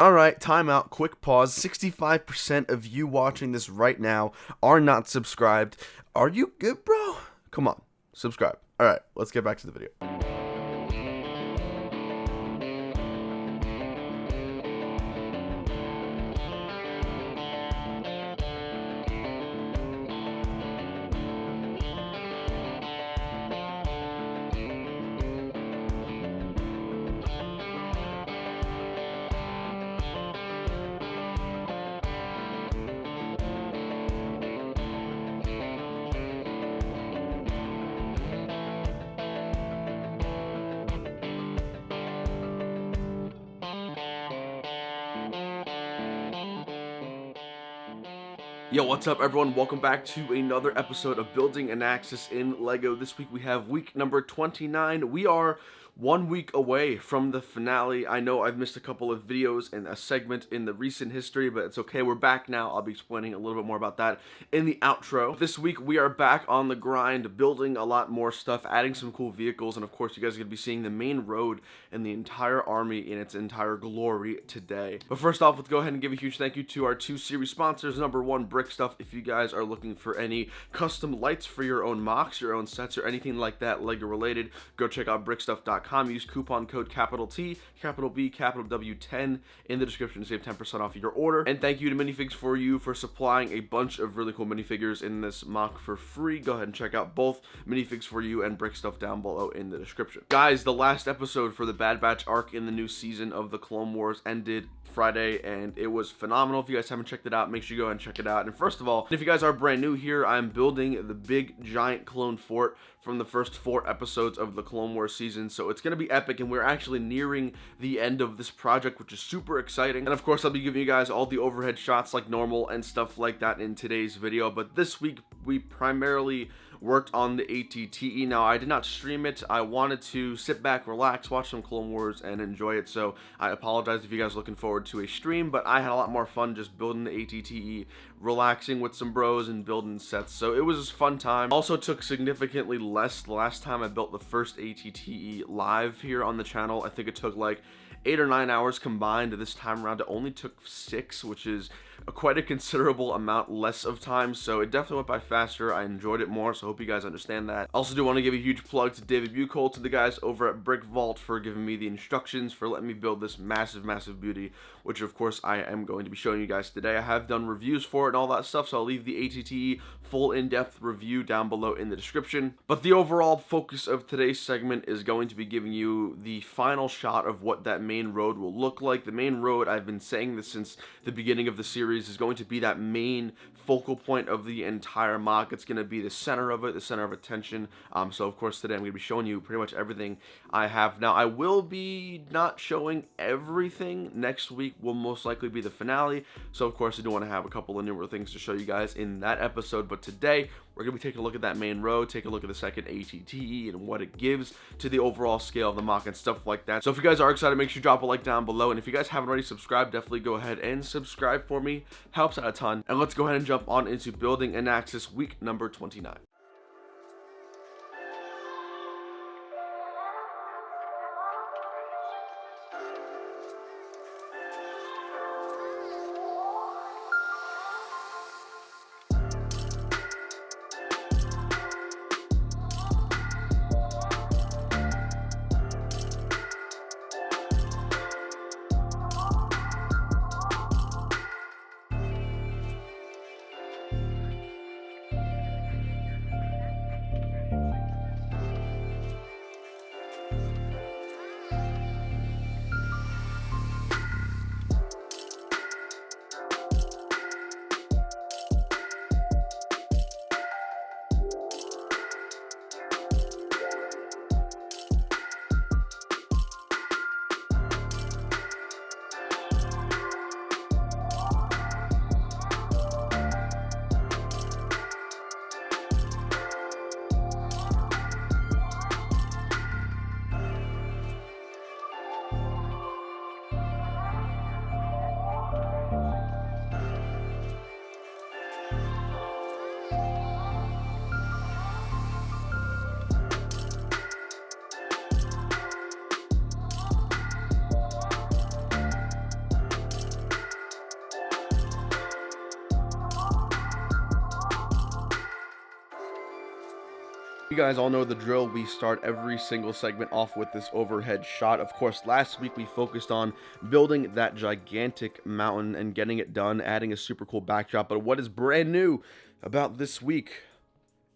Alright, timeout, quick pause. 65% of you watching this right now are not subscribed. Are you good, bro? Come on, subscribe. Alright, let's get back to the video. Yo, what's up everyone? Welcome back to another episode of Building Anaxes in LEGO. This week we have week number 29. We are 1 week away from the finale. I know I've missed a couple of videos and a segment in the recent history, but it's okay. We're back now. I'll be explaining a little bit more about that in the outro. This week we are back on the grind, building a lot more stuff, adding some cool vehicles, and of course you guys are going to be seeing the main road and the entire army in its entire glory today. But first off, let's go ahead and give a huge thank you to our two series sponsors. Number one, Brick Stuff. If you guys are looking for any custom lights for your own mocks, your own sets, or anything like that LEGO related, go check out brickstuff.com. Use coupon code capital T, capital B, capital W 10 in the description to save 10% off your order. And thank you to Minifigs for You for supplying a bunch of really cool minifigures in this mock for free. Go ahead and check out both Minifigs for You and Brick Stuff down below in the description. Guys, the last episode for the Bad Batch arc in the new season of the Clone Wars ended Friday, and it was phenomenal. If you guys haven't checked it out, make sure you go ahead and check it out. And first of all, if you guys are brand new here, I'm building the big giant clone fort from the first 4 episodes of the Clone Wars season, so it's gonna be epic, and we're actually nearing the end of this project, which is super exciting. And of course, I'll be giving you guys all the overhead shots like normal and stuff like that in today's video. But this week we primarily worked on the ATTE. Now, I did not stream it. I wanted to sit back, relax, watch some Clone Wars, and enjoy it, so I apologize if you guys are looking forward to a stream, but I had a lot more fun just building the ATTE, relaxing with some bros, and building sets, so it was a fun time. Also took significantly less the last time I built the first ATTE live here on the channel. I think it took like 8 or 9 hours combined. This time around it only took 6, which is quite a considerable amount less of time, so it definitely went by faster. I enjoyed it more, so I hope you guys understand that. I also do want to give a huge plug to David Buchholz, to the guys over at Brick Vault, for giving me the instructions, for letting me build this massive beauty, which of course I am going to be showing you guys today. I have done reviews for it and all that stuff, so I'll leave the ATTE full in-depth review down below in the description. But the overall focus of today's segment is going to be giving you the final shot of what that main road will look like. The main road, I've been saying this since the beginning of the series, is going to be that main focal point of the entire mock. It's going to be the center of it, the center of attention. So of course today I'm going to be showing you pretty much everything I have. Now, I will be not showing everything. Next week will most likely be the finale, so of course I do want to have a couple of newer things to show you guys in that episode. But today we're going to be taking a look at that main road, take a look at the second ATTE and what it gives to the overall scale of the mock and stuff like that. So if you guys are excited, make sure you drop a like down below, and if you guys haven't already subscribed, definitely go ahead and subscribe for me. Helps out a ton. And let's go ahead and jump on into Building Anaxes week number 29. You guys all know the drill. We start every single segment off with this overhead shot. Of course, last week we focused on building that gigantic mountain and getting it done, adding a super cool backdrop. But what is brand new about this week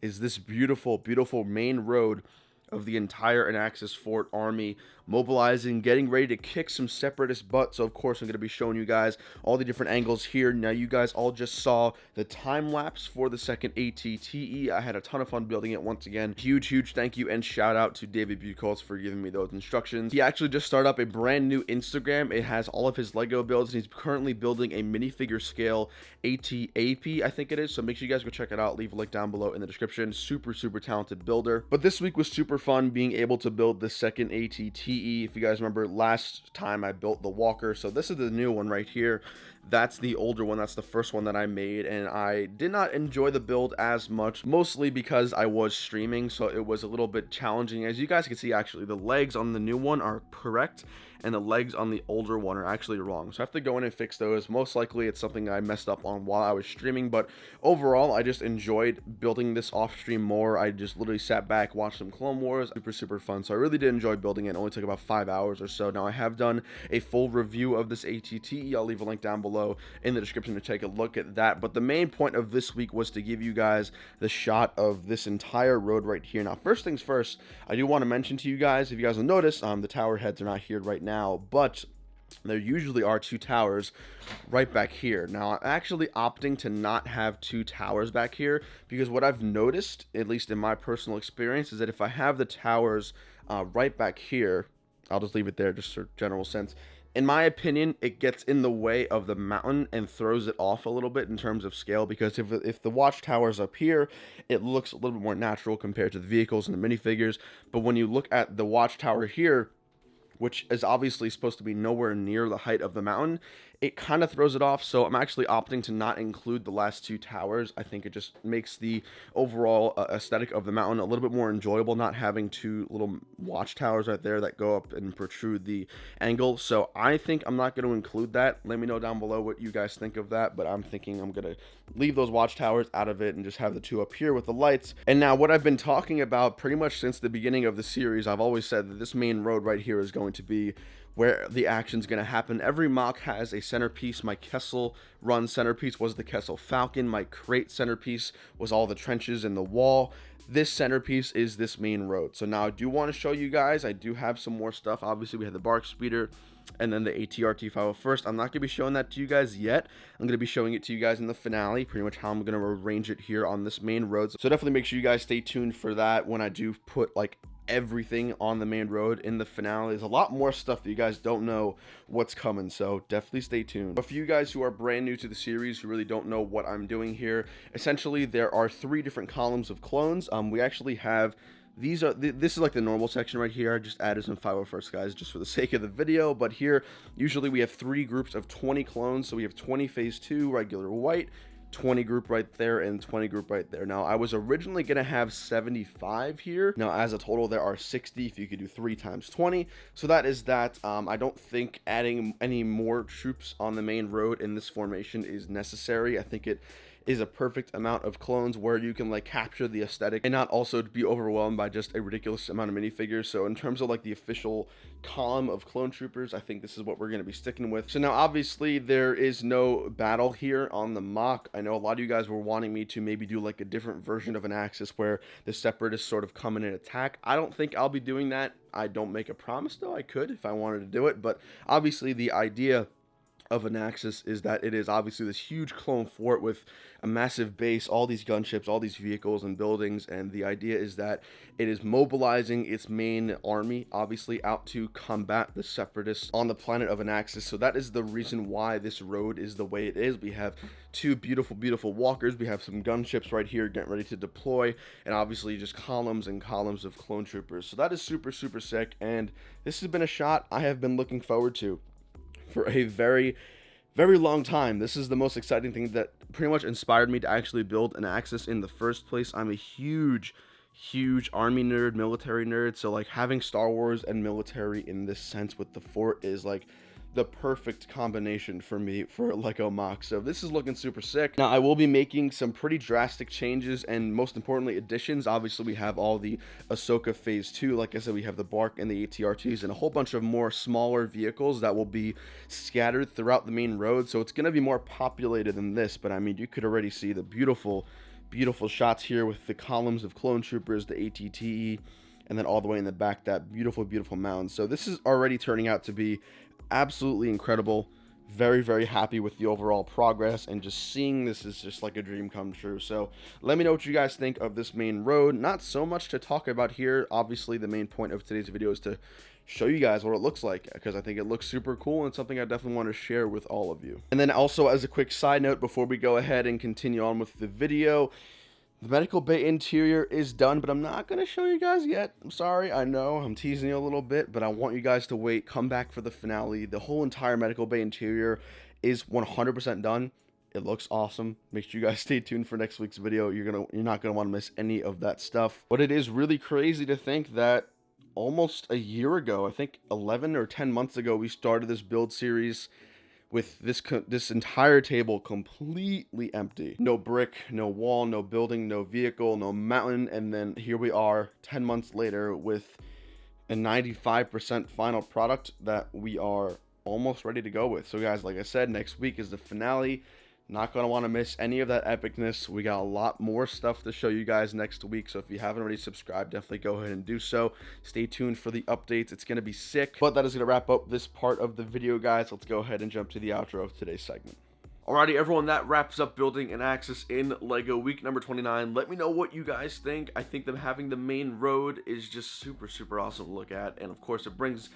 is this beautiful, beautiful main road of the entire Anaxes Fort army mobilizing, getting ready to kick some separatist butt. So of course I'm going to be showing you guys all the different angles here. Now you guys all just saw the time lapse for the second ATTE. I had a ton of fun building it once again. Huge thank you and shout out to David Buchholz for giving me those instructions. He actually just started up a brand new Instagram. It has all of his Lego builds, and he's currently building a minifigure scale ATAP, I think it is. So make sure you guys go check it out. Leave a link down below in the description. Super talented builder. But this week was super fun being able to build the second ATTE. If you guys remember, last time I built the walker, so this is the new one right here. That's the older one. That's the first one that I made, and I did not enjoy the build as much, mostly because I was streaming, so it was a little bit challenging. As you guys can see, actually the legs on the new one are correct and the legs on the older one are actually wrong, so I have to go in and fix those. Most likely it's something I messed up on while I was streaming, but overall I just enjoyed building this off stream more. I just literally sat back, watched some Clone Wars. Super fun. So I really did enjoy building it. It only took about 5 hours or so. Now I have done a full review of this ATTE. I'll leave a link down below in the description to take a look at that. But the main point of this week was to give you guys the shot of this entire road right here. Now first things first, I do want to mention to you guys, if you guys will notice, the tower heads are not here right now, but there usually are two towers right back here. Now I'm actually opting to not have two towers back here because what I've noticed, at least in my personal experience, is that if I have the towers right back here, I'll just leave it there just for general sense. In my opinion, it gets in the way of the mountain and throws it off a little bit in terms of scale, because if the watchtower's up here, it looks a little bit more natural compared to the vehicles and the minifigures. But when you look at the watchtower here, which is obviously supposed to be nowhere near the height of the mountain, it kind of throws it off. So I'm actually opting to not include the last two towers. I think it just makes the overall aesthetic of the mountain a little bit more enjoyable, not having two little watchtowers right there that go up and protrude the angle. So I think I'm not going to include that. Let me know down below what you guys think of that, but I'm thinking I'm going to leave those watchtowers out of it and just have the two up here with the lights. And now what I've been talking about pretty much since the beginning of the series, I've always said that this main road right here is going to be where the action's going to happen. Every mock has a centerpiece. My Kessel Run centerpiece was the Kessel Falcon. My crate centerpiece was all the trenches and the wall. This centerpiece is this main road. So now I do want to show you guys, I do have some more stuff. Obviously we have the Bark Speeder and then the ATRT 501st. I'm not going to be showing that to you guys yet. I'm going to be showing it to you guys in the finale, pretty much how I'm going to arrange it here on this main road. So definitely make sure you guys stay tuned for that when I do put like everything on the main road in the finale. There's a lot more stuff that you guys don't know what's coming, so definitely stay tuned. But for you guys who are brand new to the series, who really don't know what I'm doing here, essentially there are 3 different columns of clones. We actually have this is like the normal section right here. I just added some 501st guys just for the sake of the video, but here usually we have 3 groups of 20 clones. So we have 20 phase 2 regular white, 20 group right there, and 20 group right there. Now I was originally gonna have 75 here. Now as a total there are 60 if you could do 3 times 20. So that is that. I don't think adding any more troops on the main road in this formation is necessary. I think it is a perfect amount of clones where you can like capture the aesthetic and not also be overwhelmed by just a ridiculous amount of minifigures. So in terms of like the official column of clone troopers, I think this is what we're going to be sticking with. So now obviously there is no battle here on the mock. I know a lot of you guys were wanting me to maybe do like a different version of an Axis where the separatists sort of come in and attack. I don't think I'll be doing that. I don't make a promise though. I could if I wanted to do it, but obviously the idea of Anaxes is that it is obviously this huge clone fort with a massive base, all these gunships, all these vehicles and buildings, and the idea is that it is mobilizing its main army obviously out to combat the separatists on the planet of Anaxes. So that is the reason why this road is the way it is. We have 2 beautiful walkers, we have some gunships right here getting ready to deploy, and obviously just columns and columns of clone troopers. So that is super sick, and this has been a shot I have been looking forward to for a very long time. This is the most exciting thing that pretty much inspired me to actually build an Axis in the first place. I'm a huge army nerd, military nerd, so like having Star Wars and military in this sense with the fort is like the perfect combination for me for a Lego MOC. So this is looking super sick. Now I will be making some pretty drastic changes and most importantly additions. Obviously we have all the Ahsoka phase 2. Like I said, we have the Bark and the ATRTs and a whole bunch of more smaller vehicles that will be scattered throughout the main road. So it's going to be more populated than this, but I mean, you could already see the beautiful shots here with the columns of clone troopers, the ATTE, and then all the way in the back, that beautiful mound. So this is already turning out to be absolutely incredible. Very happy with the overall progress, and just seeing this is just like a dream come true. So let me know what you guys think of this main road. Not so much to talk about here. Obviously the main point of today's video is to show you guys what it looks like, because I think it looks super cool and something I definitely want to share with all of you. And then also, as a quick side note before we go ahead and continue on with the video, the medical bay interior is done, but I'm not going to show you guys yet. I'm sorry, I know I'm teasing you a little bit, but I want you guys to wait, come back for the finale. The whole entire medical bay interior is 100% done. It looks awesome. Make sure you guys stay tuned for next week's video. You're not gonna want to miss any of that stuff. But it is really crazy to think that almost a year ago, I think 11 or 10 months ago, we started this build series with this entire table completely empty. No brick, no wall, no building, no vehicle, no mountain, and then here we are 10 months later with a 95% final product that we are almost ready to go with. So guys, like I said, next week is the finale. Not going to want to miss any of that epicness. We got a lot more stuff to show you guys next week, so if you haven't already subscribed, definitely go ahead and do so. Stay tuned for the updates. It's going to be sick. But that is going to wrap up this part of the video, guys. Let's go ahead and jump to the outro of today's segment. Alrighty, everyone, that wraps up Building Anaxes in LEGO week number 29. Let me know what you guys think. I think them having the main road is just super awesome to look at, and of course it brings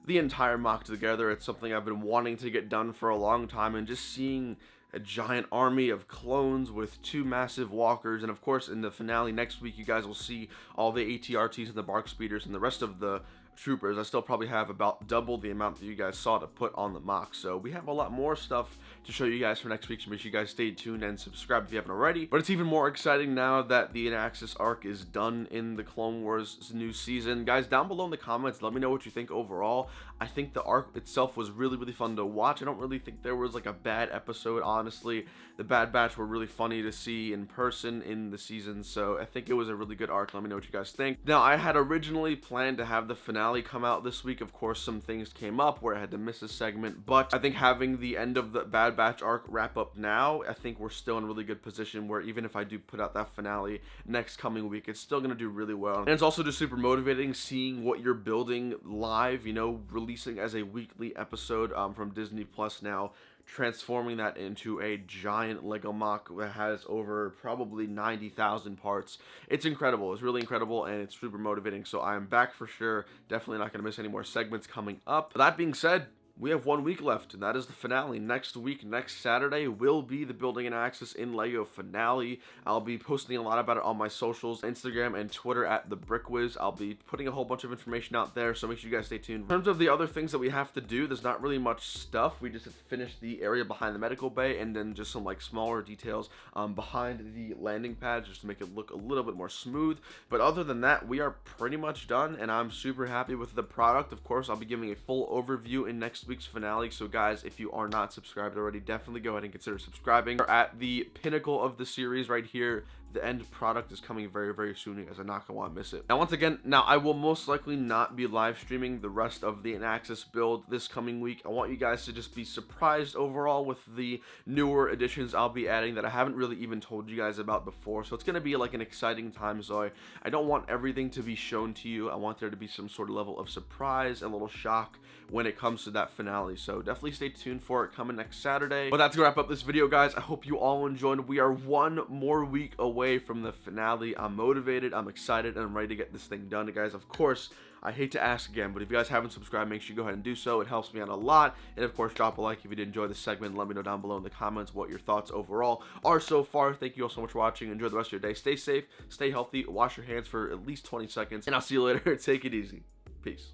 the entire MOC together. It's something I've been wanting to get done for a long time, and just seeing a giant army of clones with 2 massive walkers, and of course in the finale next week you guys will see all the ATRTs and the Bark Speeders and the rest of the troopers. I still probably have about double the amount that you guys saw to put on the MOC, so we have a lot more stuff to show you guys for next week, so make sure you guys stay tuned and subscribe if you haven't already. But it's even more exciting now that the Anaxes arc is done in the Clone Wars new season. Guys, down below in the comments, let me know what you think overall. I think the arc itself was really fun to watch. I don't really think there was like a bad episode, honestly. The Bad Batch were really funny to see in person in the season, so I think it was a really good arc. Let me know what you guys think. Now, I had originally planned to have the finale come out this week. Of course, some things came up where I had to miss a segment, but I think having the end of the Bad Batch arc wrap up now, I think we're still in a really good position where even if I do put out that finale next coming week, it's still going to do really well. And it's also just super motivating seeing what you're building live, you know, releasing as a weekly episode from Disney Plus now, transforming that into a giant Lego MOC that has over probably 90,000 parts. It's incredible. It's really incredible, and it's super motivating. So I am back for sure. Definitely not going to miss any more segments coming up. That being said, we have 1 week left, and that is the finale. Next week, next Saturday, will be the Building Anaxes in LEGO finale. I'll be posting a lot about it on my socials, Instagram and Twitter at TheBrickWiz. I'll be putting a whole bunch of information out there, so make sure you guys stay tuned. In terms of the other things that we have to do, there's not really much stuff. We just have to finish the area behind the medical bay, and then just some like smaller details behind the landing pads, just to make it look a little bit more smooth. But other than that, we are pretty much done, and I'm super happy with the product. Of course, I'll be giving a full overview in next week's finale, so guys, if you are not subscribed already, definitely go ahead and consider subscribing. We're at the pinnacle of the series right here. The end product is coming very soon, you guys are not gonna want to miss it. Now, once again, I will most likely not be live streaming the rest of the Anaxes build this coming week. I want you guys to just be surprised overall with the newer additions I'll be adding that I haven't really even told you guys about before. So it's gonna be like an exciting time, so I don't want everything to be shown to you. I want there to be some sort of level of surprise and a little shock when it comes to that finale. So definitely stay tuned for it coming next Saturday. But that's gonna wrap up this video, guys. I hope you all enjoyed. We are 1 more week away from the finale. I'm motivated, I'm excited, and I'm ready to get this thing done, guys. Of course, I hate to ask again, but if you guys haven't subscribed, make sure you go ahead and do so. It helps me out a lot. And of course, drop a like if you did enjoy this segment, and let me know down below in the comments what your thoughts overall are so far. Thank you all so much for watching. Enjoy the rest of your day. Stay safe, stay healthy, wash your hands for at least 20 seconds, and I'll see you later. Take it easy. Peace.